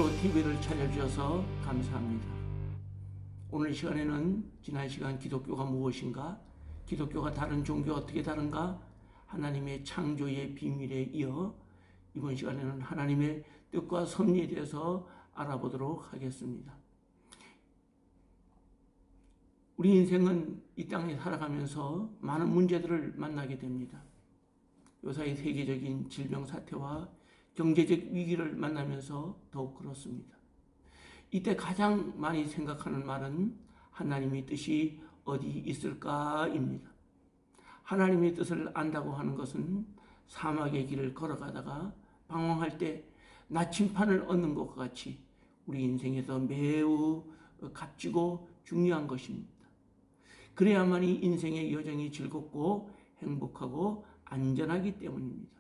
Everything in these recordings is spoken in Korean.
기도 TV를 찾아주셔서 감사합니다. 오늘 시간에는 지난 시간 기독교가 무엇인가, 기독교가 다른 종교와 어떻게 다른가, 하나님의 창조의 비밀에 이어 이번 시간에는 하나님의 뜻과 섭리에 대해서 알아보도록 하겠습니다. 우리 인생은 이 땅에 살아가면서 많은 문제들을 만나게 됩니다. 요사이 세계적인 질병 사태와 경제적 위기를 만나면서 더욱 그렇습니다. 이때 가장 많이 생각하는 말은 하나님의 뜻이 어디 있을까입니다. 하나님의 뜻을 안다고 하는 것은 사막의 길을 걸어가다가 방황할 때 나침판을 얻는 것과 같이 우리 인생에서 매우 값지고 중요한 것입니다. 그래야만이 인생의 여정이 즐겁고 행복하고 안전하기 때문입니다.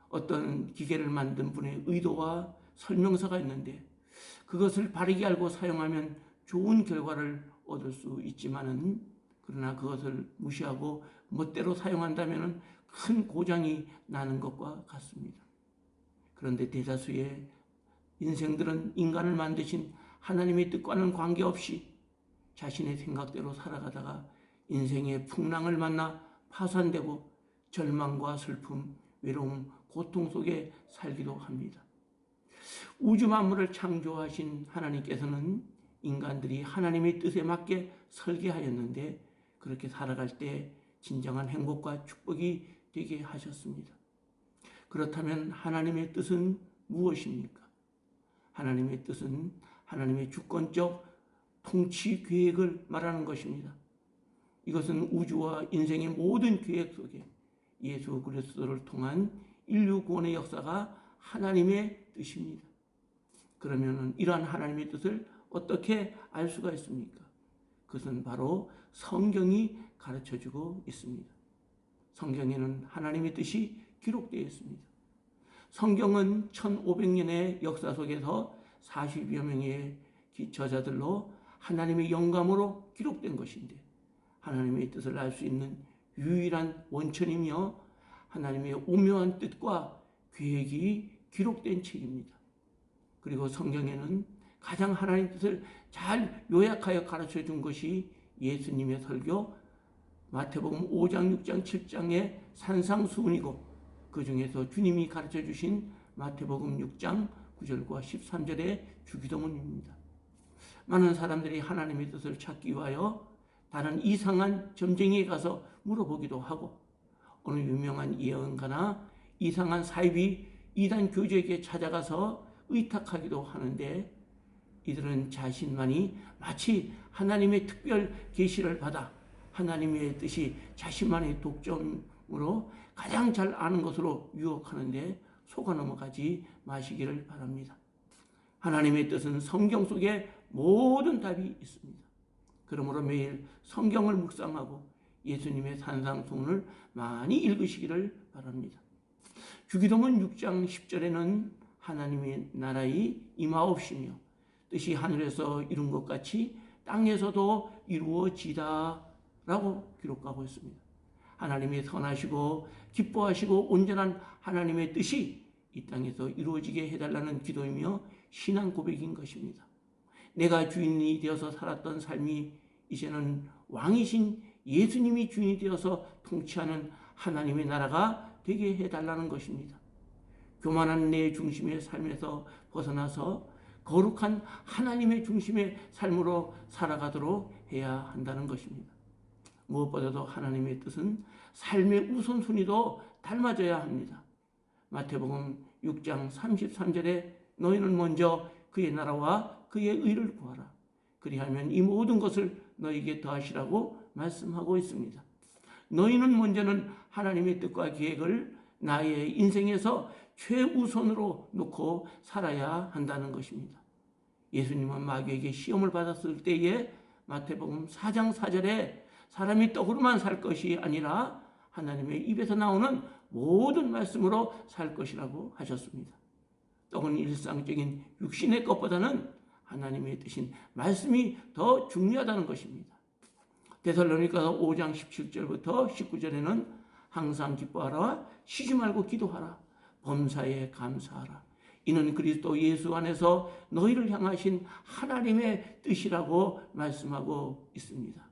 어떤 기계를 만든 분의 의도와 설명서가 있는데 그것을 바르게 알고 사용하면 좋은 결과를 얻을 수 있지만은, 그러나 그것을 무시하고 멋대로 사용한다면 큰 고장이 나는 것과 같습니다. 그런데 대다수의 인생들은 인간을 만드신 하나님의 뜻과는 관계없이 자신의 생각대로 살아가다가 인생의 풍랑을 만나 파산되고 절망과 슬픔, 외로움, 고통 속에 살기도 합니다. 우주 만물을 창조하신 하나님께서는 인간들이 하나님의 뜻에 맞게 설계하였는데 그렇게 살아갈 때 진정한 행복과 축복이 되게 하셨습니다. 그렇다면 하나님의 뜻은 무엇입니까? 하나님의 뜻은 하나님의 주권적 통치 계획을 말하는 것입니다. 이것은 우주와 인생의 모든 계획 속에 예수 그리스도를 통한 인류 구원의 역사가 하나님의 뜻입니다. 그러면 이러한 하나님의 뜻을 어떻게 알 수가 있습니까? 그것은 바로 성경이 가르쳐주고 있습니다. 성경에는 하나님의 뜻이 기록되어 있습니다. 성경은 1500년의 역사 속에서 40여 명의 저자들로 하나님의 영감으로 기록된 것인데 하나님의 뜻을 알 수 있는 유일한 원천이며 하나님의 오묘한 뜻과 계획이 기록된 책입니다. 그리고 성경에는 가장 하나님의 뜻을 잘 요약하여 가르쳐 준 것이 예수님의 설교 마태복음 5장, 6장, 7장의 산상수훈이고 그 중에서 주님이 가르쳐 주신 마태복음 6장 9절과 13절의 주기도문입니다. 많은 사람들이 하나님의 뜻을 찾기 위하여 다른 이상한 점쟁이에 가서 물어보기도 하고 어느 유명한 예언가나 이상한 사이비 이단 교주에게 찾아가서 의탁하기도 하는데 이들은 자신만이 마치 하나님의 특별 계시를 받아 하나님의 뜻이 자신만의 독점으로 가장 잘 아는 것으로 유혹하는데 속아 넘어가지 마시기를 바랍니다. 하나님의 뜻은 성경 속에 모든 답이 있습니다. 그러므로 매일 성경을 묵상하고 예수님의 산상수훈을 많이 읽으시기를 바랍니다. 주기도문 6장 10절에는 하나님의 나라의 임하옵시며 뜻이 하늘에서 이룬 것 같이 땅에서도 이루어지다 라고 기록하고 있습니다. 하나님이 선하시고 기뻐하시고 온전한 하나님의 뜻이 이 땅에서 이루어지게 해달라는 기도이며 신앙 고백인 것입니다. 내가 주인이 되어서 살았던 삶이 이제는 왕이신 예수님이 주인이 되어서 통치하는 하나님의 나라가 되게 해달라는 것입니다. 교만한 내 중심의 삶에서 벗어나서 거룩한 하나님의 중심의 삶으로 살아가도록 해야 한다는 것입니다. 무엇보다도 하나님의 뜻은 삶의 우선순위도 닮아져야 합니다. 마태복음 6장 33절에 너희는 먼저 그의 나라와 그의 의를 구하라. 그리하면 이 모든 것을 너희에게 더하시라고 말씀하고 있습니다. 너희는 먼저는 하나님의 뜻과 계획을 나의 인생에서 최우선으로 놓고 살아야 한다는 것입니다. 예수님은 마귀에게 시험을 받았을 때에 마태복음 4장 4절에 사람이 떡으로만 살 것이 아니라 하나님의 입에서 나오는 모든 말씀으로 살 것이라고 하셨습니다. 떡은 일상적인 육신의 것보다는 하나님의 뜻인 말씀이 더 중요하다는 것입니다. 데살로니가서 5장 17절부터 19절에는 항상 기뻐하라, 쉬지 말고 기도하라, 범사에 감사하라, 이는 그리스도 예수 안에서 너희를 향하신 하나님의 뜻이라고 말씀하고 있습니다.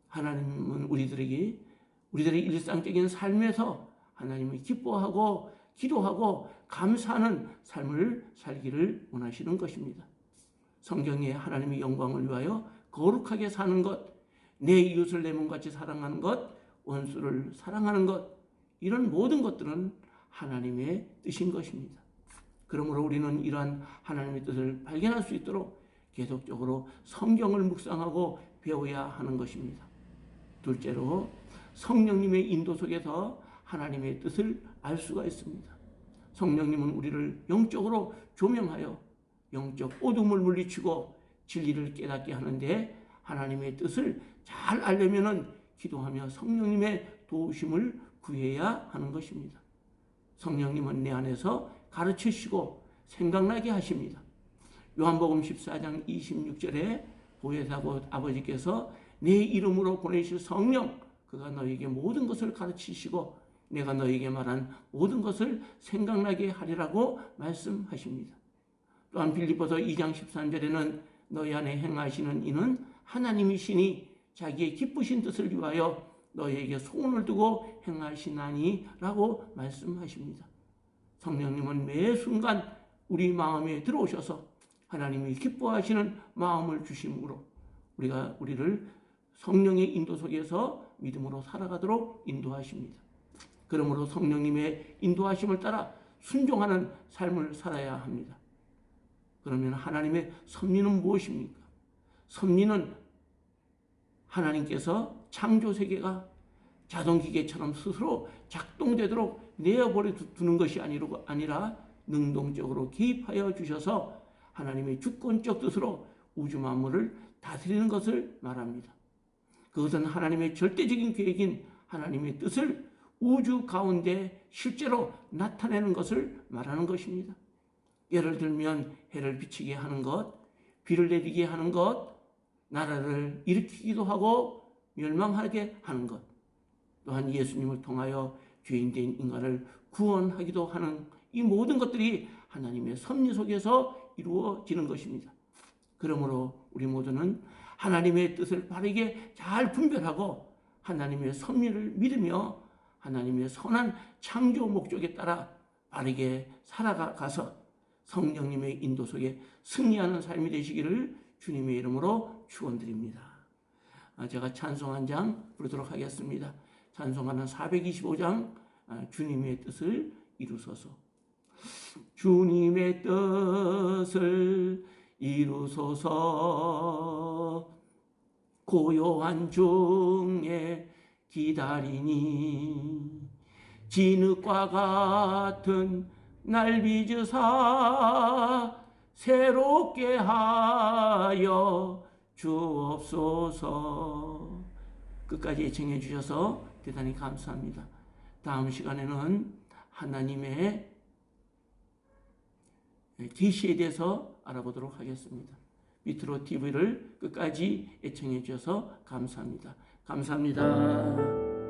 하나님은 우리들의 일상적인 삶에서 하나님을 기뻐하고 기도하고 감사하는 삶을 살기를 원하시는 것입니다. 성경에 하나님의 영광을 위하여 거룩하게 사는 것, 내 이웃을 내 몸같이 사랑하는 것, 원수를 사랑하는 것, 이런 모든 것들은 하나님의 뜻인 것입니다. 그러므로 우리는 이러한 하나님의 뜻을 발견할 수 있도록 계속적으로 성경을 묵상하고 배워야 하는 것입니다. 둘째로 성령님의 인도 속에서 하나님의 뜻을 알 수가 있습니다. 성령님은 우리를 영적으로 조명하여 영적 어둠을 물리치고 진리를 깨닫게 하는데 하나님의 뜻을 잘 알려면 기도하며 성령님의 도우심을 구해야 하는 것입니다. 성령님은 내 안에서 가르치시고 생각나게 하십니다. 요한복음 14장 26절에 보혜사 곧 아버지께서 내 이름으로 보내실 성령, 그가 너에게 모든 것을 가르치시고 내가 너에게 말한 모든 것을 생각나게 하리라고 말씀하십니다. 또한 빌립보서 2장 13절에는 너희 안에 행하시는 이는 하나님이시니 자기의 기쁘신 뜻을 위하여 너희에게 소원을 두고 행하시나니 라고 말씀하십니다. 성령님은 매 순간 우리 마음에 들어오셔서 하나님이 기뻐하시는 마음을 주심으로 우리를 성령의 인도 속에서 믿음으로 살아가도록 인도하십니다. 그러므로 성령님의 인도하심을 따라 순종하는 삶을 살아야 합니다. 그러면 하나님의 섭리는 무엇입니까? 섭리는 하나님께서 창조세계가 자동기계처럼 스스로 작동되도록 내어버려 두는 것이 아니라 능동적으로 개입하여 주셔서 하나님의 주권적 뜻으로 우주 만물을 다스리는 것을 말합니다. 그것은 하나님의 절대적인 계획인 하나님의 뜻을 우주 가운데 실제로 나타내는 것을 말하는 것입니다. 예를 들면 해를 비치게 하는 것, 비를 내리게 하는 것, 나라를 일으키기도 하고 멸망하게 하는 것, 또한 예수님을 통하여 죄인된 인간을 구원하기도 하는 이 모든 것들이 하나님의 섭리 속에서 이루어지는 것입니다. 그러므로 우리 모두는 하나님의 뜻을 바르게 잘 분별하고 하나님의 섭리를 믿으며 하나님의 선한 창조 목적에 따라 바르게 살아가서 성령님의 인도 속에 승리하는 삶이 되시기를 주님의 이름으로 축원드립니다. 제가 찬송 한 장 부르도록 하겠습니다. 찬송하는 425장 주님의 뜻을 이루소서. 주님의 뜻을 이루소서. 고요한 중에 기다리니 진흙과 같은 날 빚으사 새롭게 하여 주옵소서. 끝까지 애청해 주셔서 대단히 감사합니다. 다음 시간에는 하나님의 계시에 대해서 알아보도록 하겠습니다. 밑으로 TV를 끝까지 애청해 주셔서 감사합니다. 감사합니다.